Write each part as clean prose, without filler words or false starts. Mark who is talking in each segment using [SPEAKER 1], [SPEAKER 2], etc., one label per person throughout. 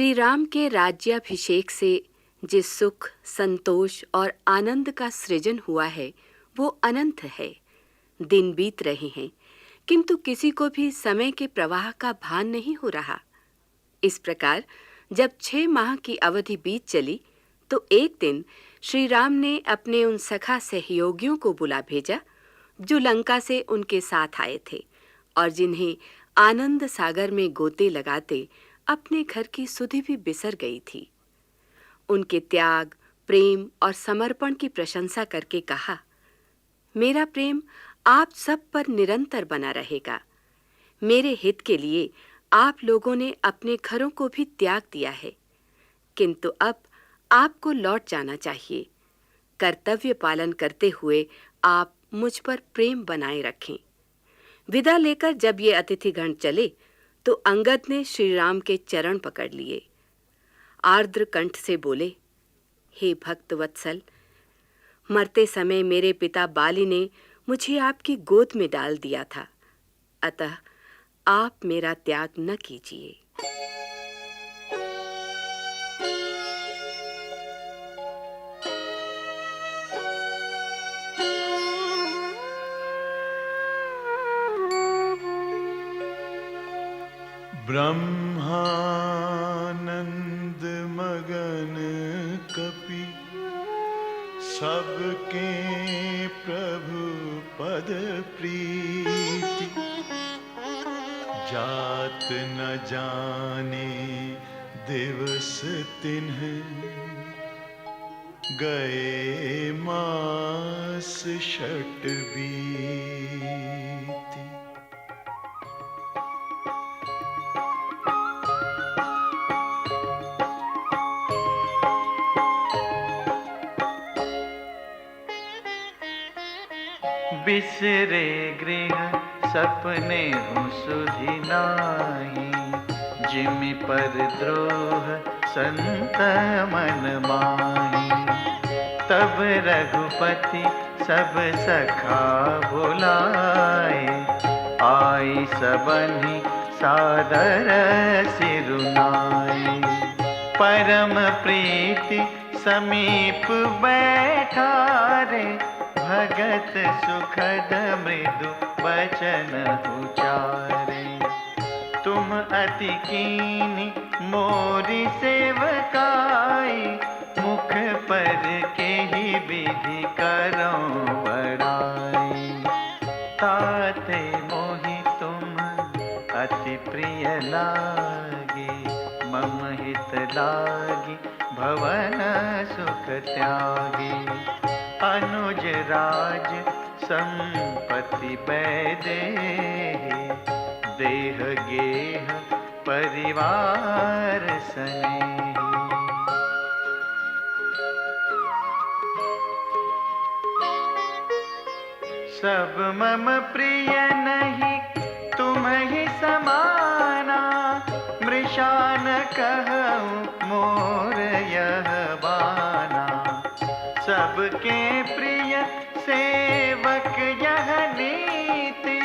[SPEAKER 1] श्री राम के राज्याभिषेक से जिस सुख, संतोष और आनंद का सृजन हुआ है वो अनंत है। दिन बीत रहे हैं किंतु किसी को भी समय के प्रवाह का भान नहीं हो रहा। इस प्रकार जब 6 माह की अवधि बीत चली तो एक दिन श्री राम ने अपने उन सखा सहयोगियों को बुला भेजा जो लंका से उनके साथ आए थे और जिन्हें आनंद सागर में गोते लगाते अपने घर की सुधि भी बिसर गई थी। उनके त्याग, प्रेम और समर्पण की प्रशंसा करके कहा, मेरा प्रेम आप सब पर निरंतर बना रहेगा। मेरे हित के लिए आप लोगों ने अपने घरों को भी त्याग दिया है, किंतु अब आपको लौट जाना चाहिए। कर्तव्य पालन करते हुए आप मुझ पर प्रेम बनाए रखें। विदा लेकर जब ये अतिथिगण चले तो अंगद ने श्री राम के चरण पकड़ लिए। आर्द्र कंठ से बोले, हे भक्त वत्सल, मरते समय मेरे पिता बाली ने मुझे आपकी गोद में डाल दिया था, अतः आप मेरा त्याग न कीजिए।
[SPEAKER 2] ब्रह्मानंद मगन कपि सबके प्रभु पद प्रीति, जात न जाने दिवस तिन्ह गए मास षट बीति।
[SPEAKER 3] बिसरे गृह सपने हूँ सुधि नाही, जिमि पर द्रोह संत मन माही। तब रघुपति सब सखा बुलाए, आई सबनि सादर सिरुनाए। परम प्रीति समीप बैठारे, भगत सुखद मृदु वचन उचारे। तुम अति कीनी मोरी सेवकाई, मुख पर के ही विधि करो बड़ाई। ताते मोहि तुम अति प्रिय लागी, मम हित लागी भवन सुख त्यागी। अनुज राज संपत्ति बैदेहि, देह गेह परिवार स्नेही। सब मम प्रिय नहीं तुम ही समाना, मृषा न कहूँ मोर यह बाना। सबके प्रिय सेवक यह नीति,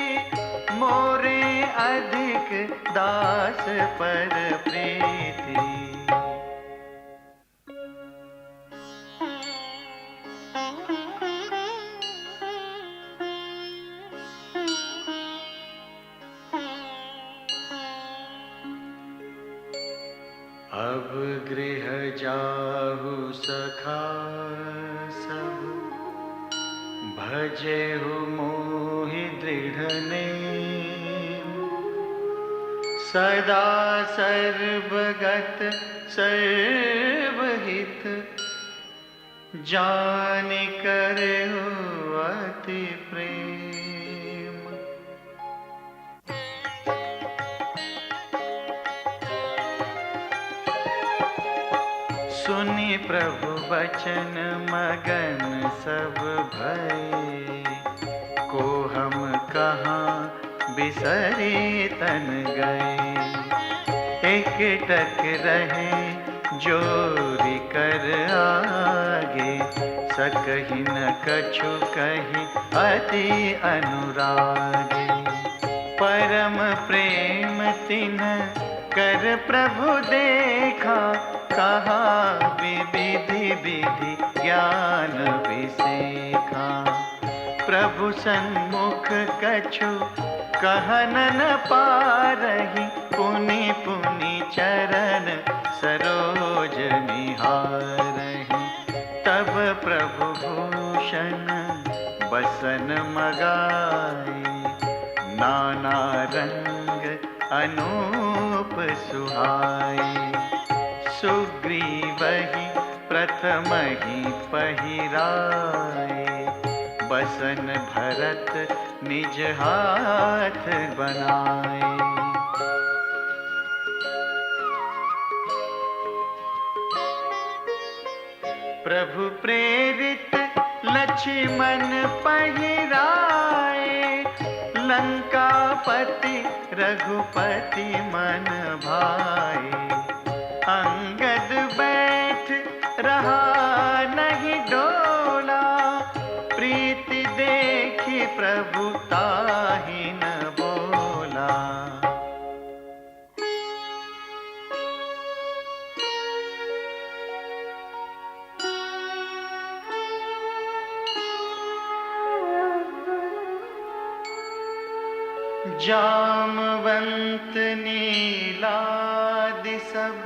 [SPEAKER 3] मोरे अधिक दास पर प्रीति। अब गृह जाहु सखा सब, भजेहु मोहि दृढ़ नेम। सदा सर्वगत सर्वहित, जानि करहु अति प्रेम। सुनि प्रभु वचन मगन सब भय, को हम कहाँ बिसरी तन गए। एकटक रहे जोरी कर आगे, सकहि न कछु कहि अति अनुरागे। परम प्रेम तिन्ह कर प्रभु देखा, कहा विधि विधि ज्ञान विसेखा। प्रभु सन्मुख कछु कहन न पारही, पुनि पुनि चरण सरोज निहारही। तब प्रभु भूषण बसन मगाए, नाना रंग अनूप सुहाए। सुग्रीवहि प्रथम ही पहिराए, बसन भरत निज हाथ बनाए। प्रभु प्रेरित लक्ष्मण पहिराए, लंकापति रघुपति मन भाए। अंगद बैठ रहा नहीं डोला, प्रीति देखी प्रभु ताहि न बोला। जामवंत नीलादि सब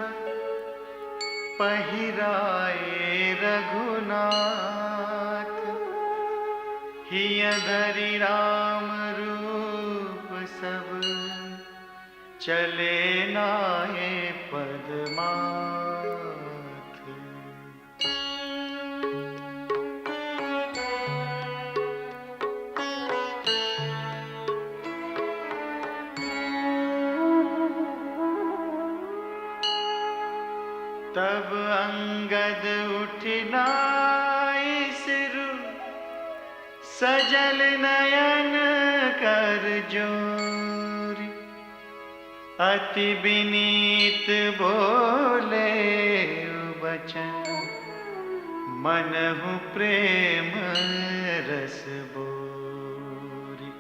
[SPEAKER 3] पहिराए रघुनाथ। हिय धरि राम रूप सब, चले नाये पदमाथ। तब अंगद उठिनाई सिरु, सजल नयन कर जोरी। अति विनीत बोले बचन, मनहु प्रेम रस बोरी।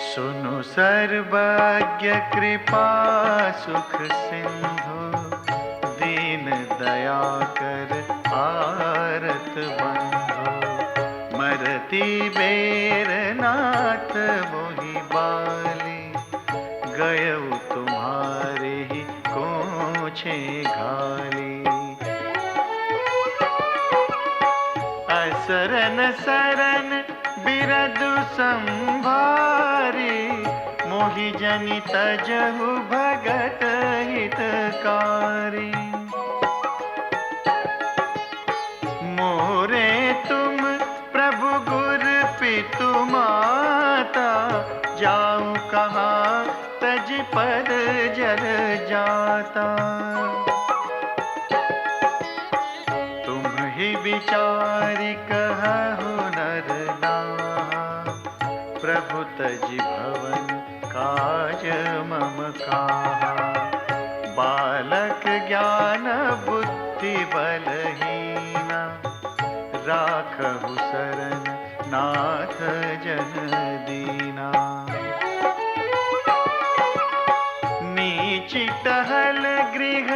[SPEAKER 3] सुनु सर्वज्ञ कृपा सुख सिंधु, दीन दया कर आरत बंधु। मरती बेर नाथ मोहि बाली, गयउ तुम्हारे ही कोछे घाली। असरन सरन बिरदु संभारी, मोहि जनि तजहु भगत हितकारी। मोरे तुम प्रभु गुर पितु माता, जाऊं कहाँ तज पद जल जाता। तुम ही विचारि कहु नर नाहा, प्रभु तजि भवन काज मम काहा। बालक ज्ञान बुद्धि बलहीना, राखहु शरण नाथ जन दीना। नीच टहल गृह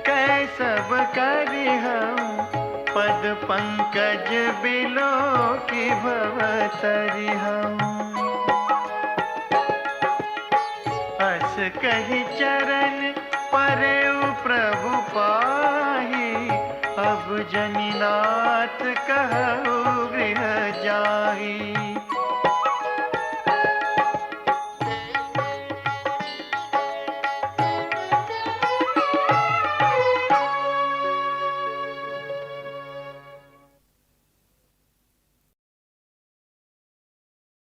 [SPEAKER 3] कैसब करिहऊँ, पद पंकज बिलो की भवतरिहऊँ। अस कही चरण परेउ प्रभु पाही, अब जनिनाथ कहु गृह जाही।